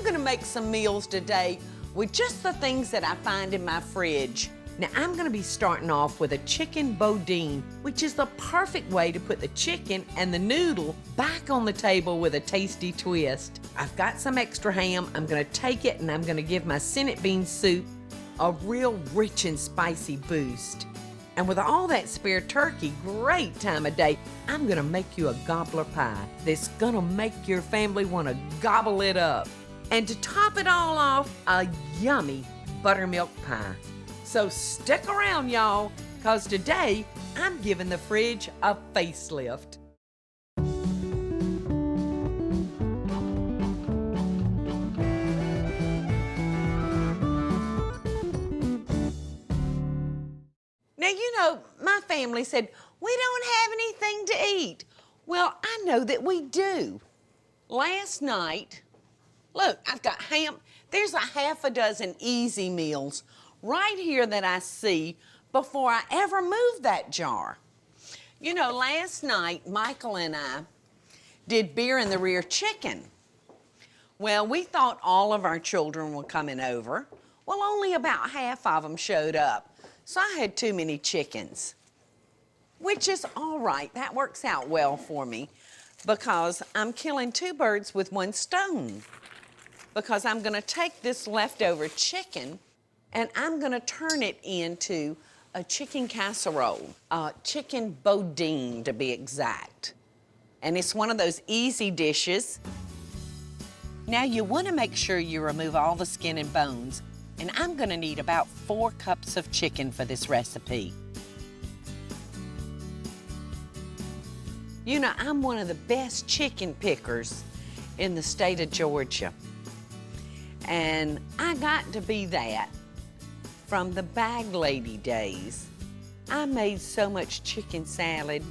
I'm gonna make some meals today with just the things that I find in my fridge. Now, I'm gonna be starting off with a chicken boudin, which is the perfect way to put the chicken and the noodle back on the table with a tasty twist. I've got some extra ham. I'm gonna take it and I'm gonna give my Senate bean soup a real rich and spicy boost. And with all that spare turkey, great time of day, I'm gonna make you a gobbler pie that's gonna make your family wanna gobble it up. And to top it all off, a yummy buttermilk pie. So stick around, y'all, because today I'm giving the fridge a facelift. Now, you know, my family said, we don't have anything to eat. Well, I know that we do. Last night, look, I've got ham. There's a half a dozen easy meals right here that I see before I ever move that jar. You know, last night, Michael and I did beer in the rear chicken. Well, we thought all of our children were coming over. Well, only about half of them showed up. So I had too many chickens, which is all right. That works out well for me because I'm killing two birds with one stone. Because I'm gonna take this leftover chicken and I'm gonna turn it into a chicken casserole, chicken boudin to be exact. And it's one of those easy dishes. Now you wanna make sure you remove all the skin and bones. And I'm gonna need about 4 cups of chicken for this recipe. You know, I'm one of the best chicken pickers in the state of Georgia. And I got to be that from the bag lady days. I made so much chicken salad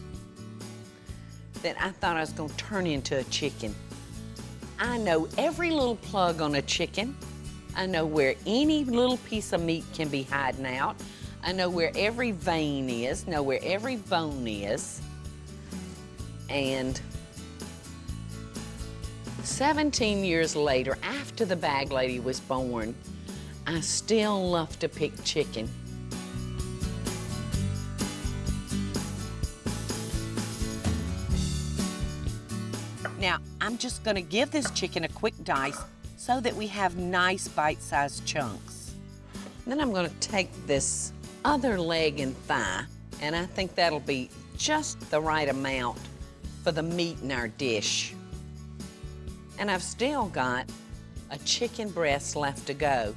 that I thought I was gonna turn into a chicken. I know every little plug on a chicken. I know where any little piece of meat can be hiding out. I know where every vein is, know where every bone is. And 17 years later, after the bag lady was born, I still love to pick chicken. Now, I'm just gonna give this chicken a quick dice so that we have nice bite-sized chunks. Then I'm gonna take this other leg and thigh, and I think that'll be just the right amount for the meat in our dish. And I've still got a chicken breast left to go.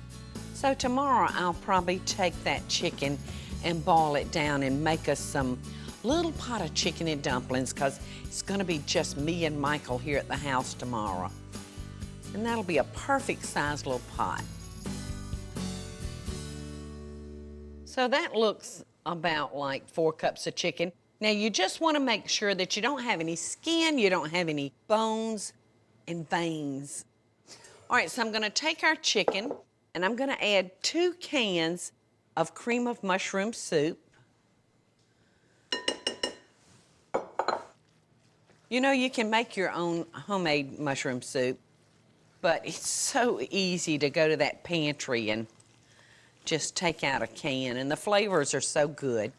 So tomorrow I'll probably take that chicken and boil it down and make us some little pot of chicken and dumplings because it's gonna be just me and Michael here at the house tomorrow. And that'll be a perfect sized little pot. So that looks about like 4 cups of chicken. Now you just wanna make sure that you don't have any skin, you don't have any bones and veins. All right, so I'm gonna take our chicken and I'm gonna add 2 cans of cream of mushroom soup. You know, you can make your own homemade mushroom soup, but it's so easy to go to that pantry and just take out a can, and the flavors are so good.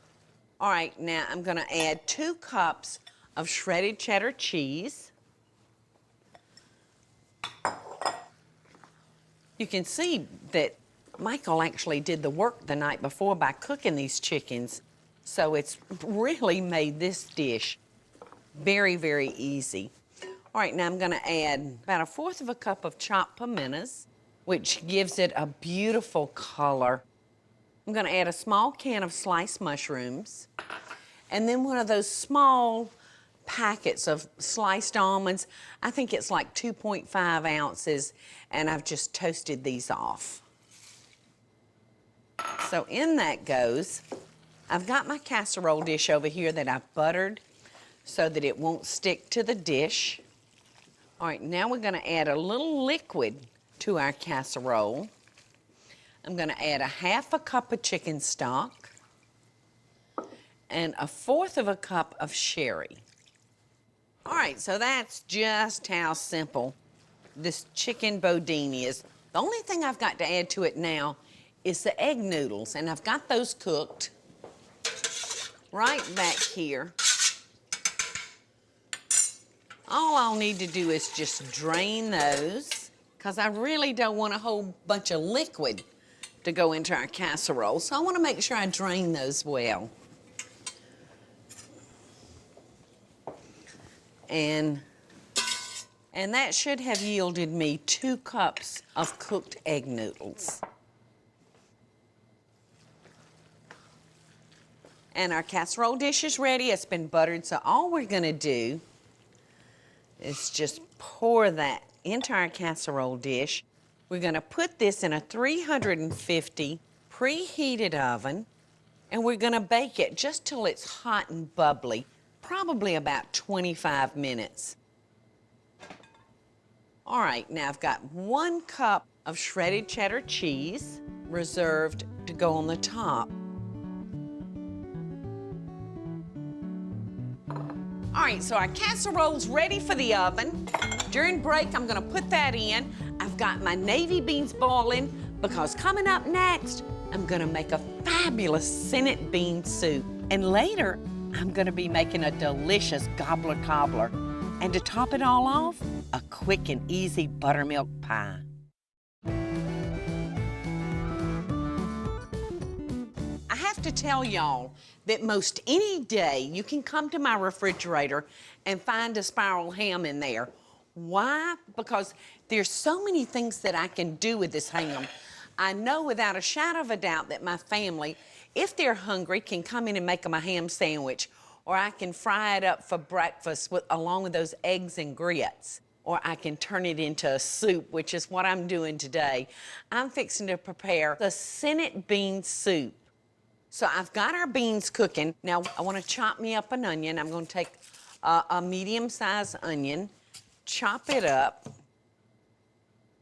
All right, now I'm gonna add 2 cups of shredded cheddar cheese. You can see that Michael actually did the work the night before by cooking these chickens, so it's really made this dish very, very easy. All right, now I'm gonna add about 1/4 cup of chopped pimentas, which gives it a beautiful color. I'm gonna add a small can of sliced mushrooms, and then one of those small packets of sliced almonds. I think it's like 2.5 ounces, and I've just toasted these off. So in that goes, I've got my casserole dish over here that I've buttered so that it won't stick to the dish. All right, now we're gonna add a little liquid to our casserole. I'm gonna add 1/2 cup of chicken stock and 1/4 cup of sherry. All right, so that's just how simple this chicken boudin is. The only thing I've got to add to it now is the egg noodles, and I've got those cooked right back here. All I'll need to do is just drain those, because I really don't want a whole bunch of liquid to go into our casserole, so I want to make sure I drain those well. And that should have yielded me 2 cups of cooked egg noodles. And our casserole dish is ready. It's been buttered, so all we're gonna do is just pour that into our casserole dish. We're gonna put this in a 350 preheated oven, and we're gonna bake it just till it's hot and bubbly, probably about 25 minutes. All right, now I've got 1 cup of shredded cheddar cheese reserved to go on the top. All right, so our casserole's ready for the oven. During break, I'm gonna put that in. I've got my navy beans boiling, because coming up next, I'm gonna make a fabulous Senate bean soup. And later, I'm gonna be making a delicious Gobbler Cobbler. And to top it all off, a quick and easy buttermilk pie. I have to tell y'all that most any day you can come to my refrigerator and find a spiral ham in there. Why? Because there's so many things that I can do with this ham. I know without a shadow of a doubt that my family, if they're hungry, can come in and make them a ham sandwich, or I can fry it up for breakfast along with those eggs and grits, or I can turn it into a soup, which is what I'm doing today. I'm fixing to prepare the Senate bean soup. So I've got our beans cooking. Now I want to chop me up an onion. I'm going to take a medium-sized onion, chop it up,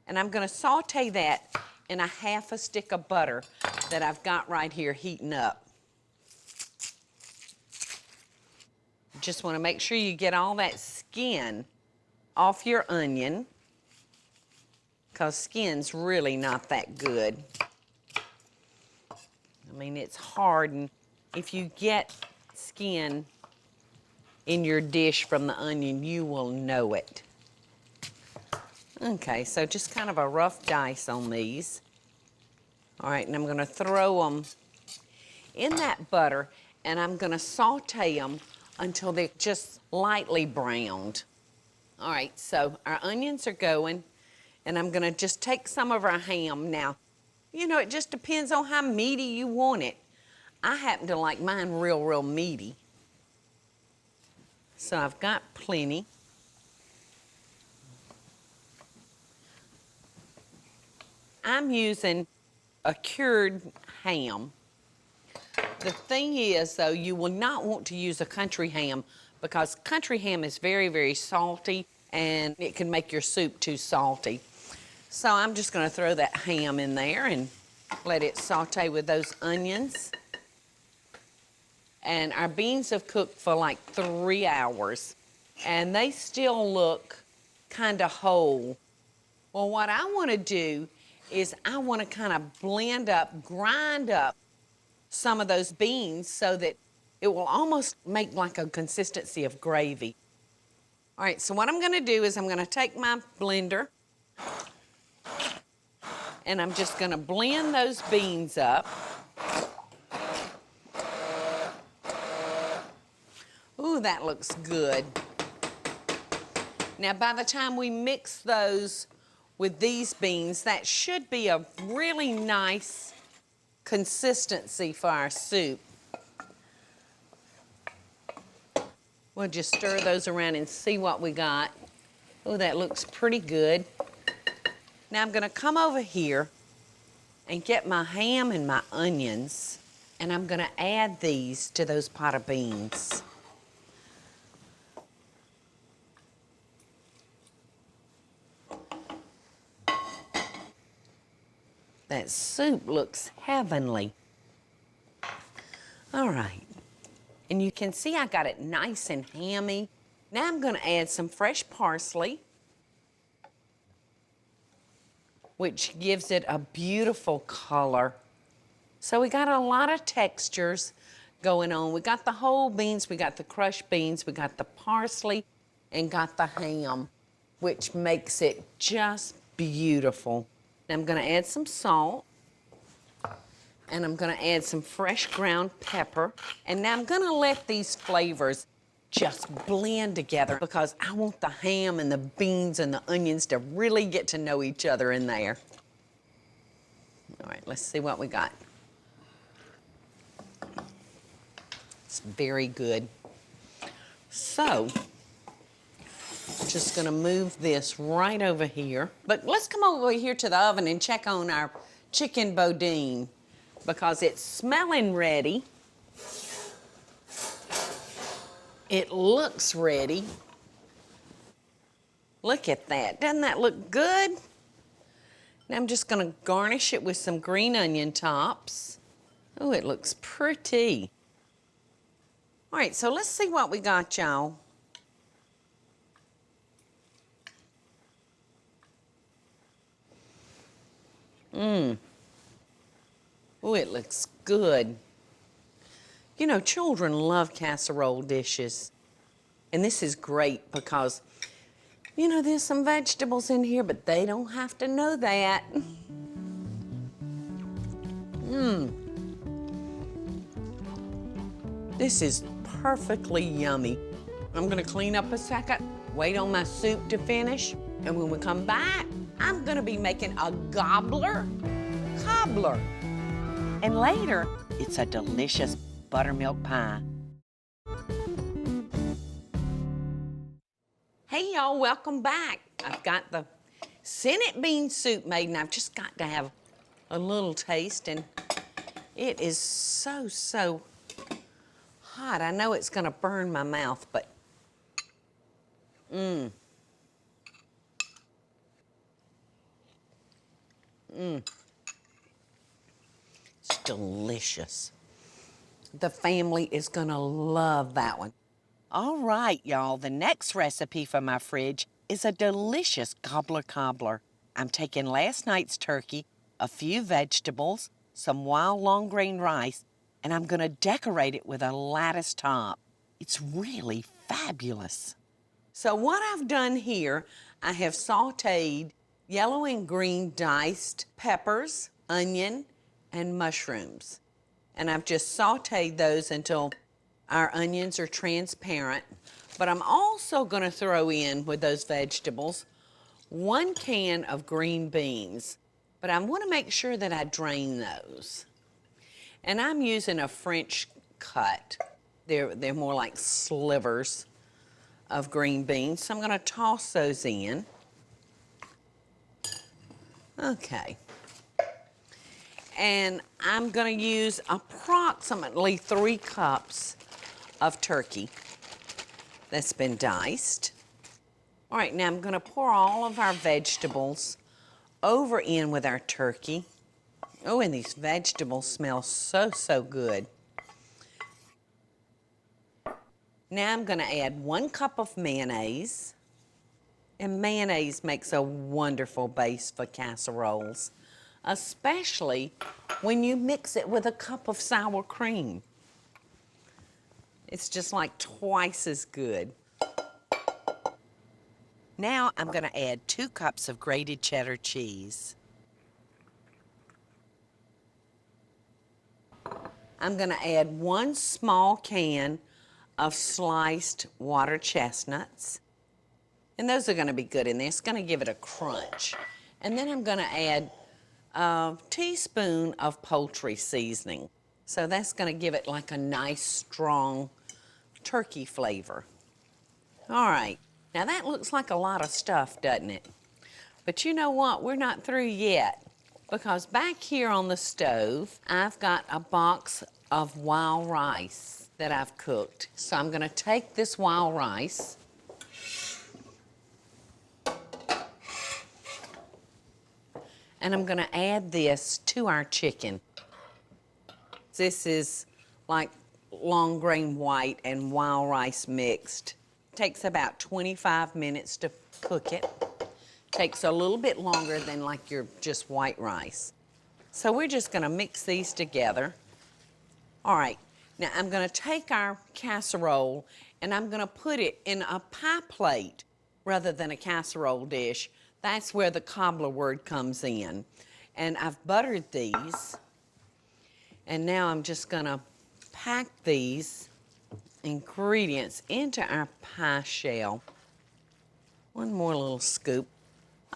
and I'm going to saute that in a 1/2 stick of butter that I've got right here heating up. Just want to make sure you get all that skin off your onion, because skin's really not that good. I mean, it's hard, and if you get skin in your dish from the onion, you will know it. Okay, so just kind of a rough dice on these. All right, and I'm gonna throw them in that butter, and I'm gonna saute them until they're just lightly browned. All right, so our onions are going, and I'm gonna just take some of our ham now. You know, it just depends on how meaty you want it. I happen to like mine real meaty. So I've got plenty. I'm using a cured ham. The thing is, though, you will not want to use a country ham, because country ham is very salty, and it can make your soup too salty. So I'm just gonna throw that ham in there and let it saute with those onions. And our beans have cooked for like 3 hours, and they still look kind of whole. Well, what I wanna do is I wanna kind of grind up some of those beans so that it will almost make like a consistency of gravy. All right, so what I'm gonna do is I'm gonna take my blender, and I'm just gonna blend those beans up. Ooh, that looks good. Now, by the time we mix those with these beans, that should be a really nice consistency for our soup. We'll just stir those around and see what we got. Oh, that looks pretty good. Now I'm gonna come over here and get my ham and my onions, and I'm gonna add these to those pot of beans. That soup looks heavenly. All right. And you can see I got it nice and hammy. Now I'm gonna add some fresh parsley. which gives it a beautiful color. So we got a lot of textures going on. We got the whole beans, we got the crushed beans, we got the parsley, and got the ham, which makes it just beautiful. Now I'm gonna add some salt, and I'm gonna add some fresh ground pepper, and now I'm gonna let these flavors just blend together because I want the ham and the beans and the onions to really get to know each other in there. All right, let's see what we got. It's very good. So, just gonna move this right over here. But let's come over here to the oven and check on our chicken boudin because it's smelling ready. It looks ready. Look at that. Doesn't that look good? Now I'm just gonna garnish it with some green onion tops. Oh, it looks pretty. All right, so let's see what we got, y'all. Oh, it looks good. You know, children love casserole dishes. And this is great because, you know, there's some vegetables in here, but they don't have to know that. This is perfectly yummy. I'm gonna clean up a second, wait on my soup to finish, and when we come back, I'm gonna be making a gobbler cobbler. And later, it's a delicious buttermilk pie. Hey y'all, welcome back. I've got the Senate bean soup made and I've just got to have a little taste and it is so hot. I know it's gonna burn my mouth, but it's delicious. The family is gonna love that one. All right, y'all, the next recipe from my fridge is a delicious gobbler cobbler. I'm taking last night's turkey, a few vegetables, some wild long grain rice, and I'm gonna decorate it with a lattice top. It's really fabulous. So what I've done here, I have sauteed yellow and green diced peppers, onion, and mushrooms. And I've just sauteed those until our onions are transparent. But I'm also gonna throw in with those vegetables 1 can of green beans. But I wanna make sure that I drain those. And I'm using a French cut. They're more like slivers of green beans. So I'm gonna toss those in. Okay. And I'm gonna use approximately 3 cups of turkey that's been diced. All right, now I'm gonna pour all of our vegetables over in with our turkey. Oh, and these vegetables smell so good. Now I'm gonna add 1 cup of mayonnaise. And mayonnaise makes a wonderful base for casseroles, especially when you mix it with a cup of sour cream. It's just like twice as good. Now I'm gonna add 2 cups of grated cheddar cheese. I'm gonna add 1 small can of sliced water chestnuts. And those are gonna be good in there. It's gonna give it a crunch. And then I'm gonna add a teaspoon of poultry seasoning. So that's gonna give it like a nice, strong turkey flavor. All right, now that looks like a lot of stuff, doesn't it? But you know what, we're not through yet because back here on the stove, I've got a box of wild rice that I've cooked. So I'm gonna take this wild rice and I'm gonna add this to our chicken. This is like long grain white and wild rice mixed. Takes about 25 minutes to cook it. Takes a little bit longer than like your just white rice. So we're just gonna mix these together. All right, now I'm gonna take our casserole and I'm gonna put it in a pie plate rather than a casserole dish. That's where the cobbler word comes in. And I've buttered these. And now I'm just gonna pack these ingredients into our pie shell. One more little scoop.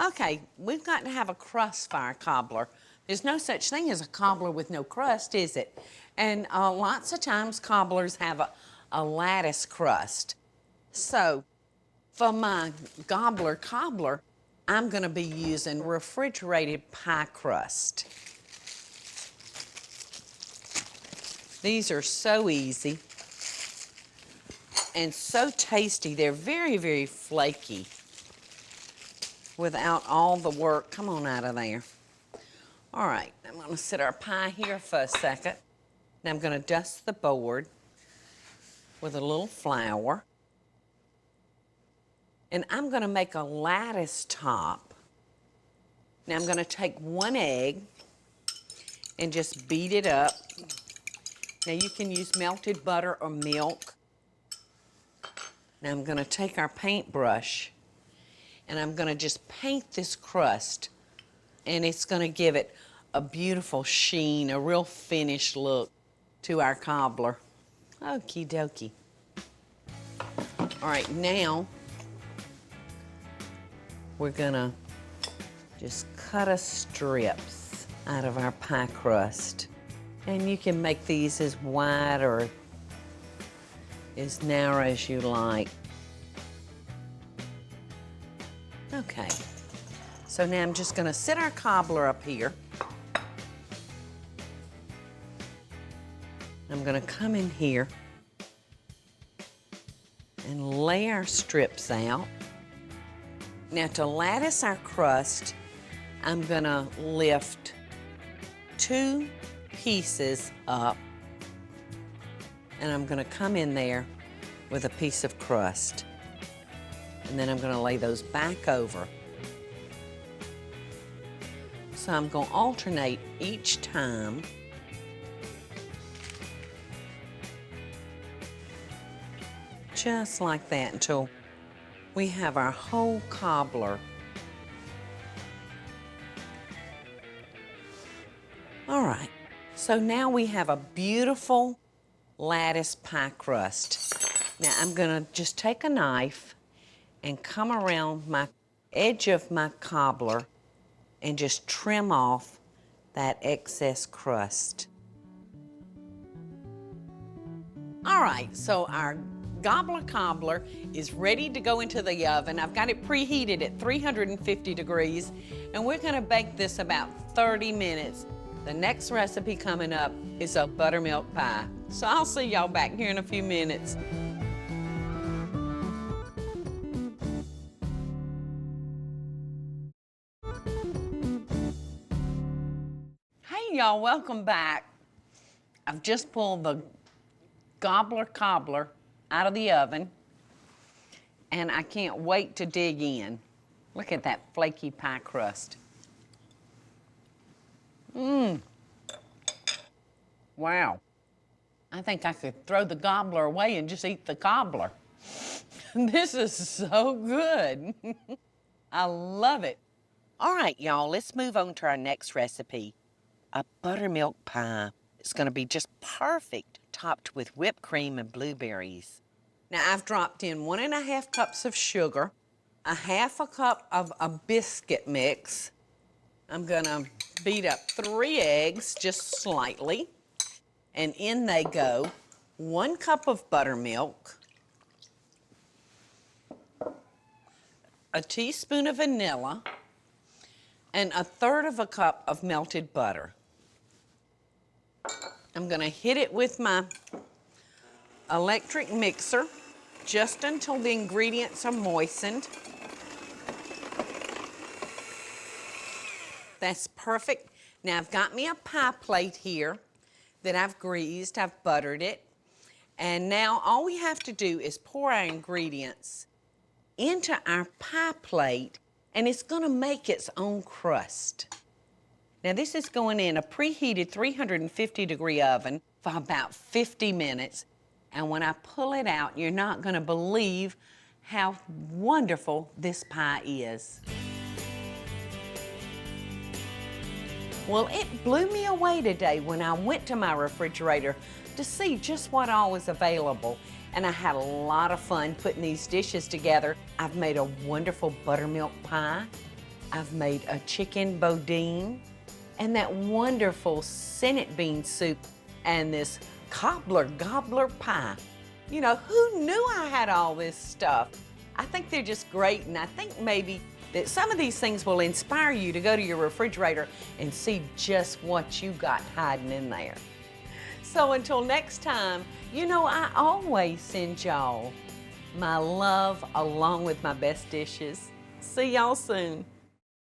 Okay, we've got to have a crust for our cobbler. There's no such thing as a cobbler with no crust, is it? And lots of times cobblers have a lattice crust. So for my Gobbler Cobbler, I'm gonna be using refrigerated pie crust. These are so easy and so tasty. They're very, very flaky without all the work. Come on out of there. All right, I'm gonna set our pie here for a second. Now I'm gonna dust the board with a little flour. And I'm gonna make a lattice top. Now I'm gonna take 1 egg and just beat it up. Now you can use melted butter or milk. Now I'm gonna take our paintbrush and I'm gonna just paint this crust, and it's gonna give it a beautiful sheen, a real finished look to our cobbler. Okie dokie. All right, now we're gonna just cut us strips out of our pie crust. And you can make these as wide or as narrow as you like. Okay, so now I'm just gonna set our cobbler up here. I'm gonna come in here and lay our strips out. Now to lattice our crust, I'm gonna lift 2 pieces up, and I'm gonna come in there with a piece of crust. And then I'm gonna lay those back over. So I'm gonna alternate each time. Just like that until we have our whole cobbler. All right, so now we have a beautiful lattice pie crust. Now I'm gonna just take a knife and come around my edge of my cobbler and just trim off that excess crust. All right, so our Gobbler Cobbler is ready to go into the oven. I've got it preheated at 350 degrees, and we're gonna bake this about 30 minutes. The next recipe coming up is a buttermilk pie. So I'll see y'all back here in a few minutes. Hey y'all, welcome back. I've just pulled the Gobbler Cobbler out of the oven, and I can't wait to dig in. Look at that flaky pie crust. Wow. I think I could throw the gobbler away and just eat the cobbler. This is so good. I love it. All right, y'all, let's move on to our next recipe, a buttermilk pie. It's gonna be just perfect, topped with whipped cream and blueberries. Now, I've dropped in 1½ cups of sugar, a ½ cup of a biscuit mix. I'm gonna beat up 3 eggs just slightly, and in they go. 1 cup of buttermilk, a teaspoon of vanilla, and 1/3 cup of melted butter. I'm gonna hit it with my electric mixer just until the ingredients are moistened. That's perfect. Now I've got me a pie plate here that I've greased, I've buttered it. And now all we have to do is pour our ingredients into our pie plate and it's gonna make its own crust. Now this is going in a preheated 350-degree oven for about 50 minutes. And when I pull it out, you're not gonna believe how wonderful this pie is. Well, it blew me away today when I went to my refrigerator to see just what all was available. And I had a lot of fun putting these dishes together. I've made a wonderful buttermilk pie. I've made a chicken boudin, and that wonderful Senate bean soup, and this gobbler pie. You know, who knew I had all this stuff? I think they're just great, and I think maybe that some of these things will inspire you to go to your refrigerator and see just what you got hiding in there. So until next time, you know I always send y'all my love along with my best dishes. See y'all soon.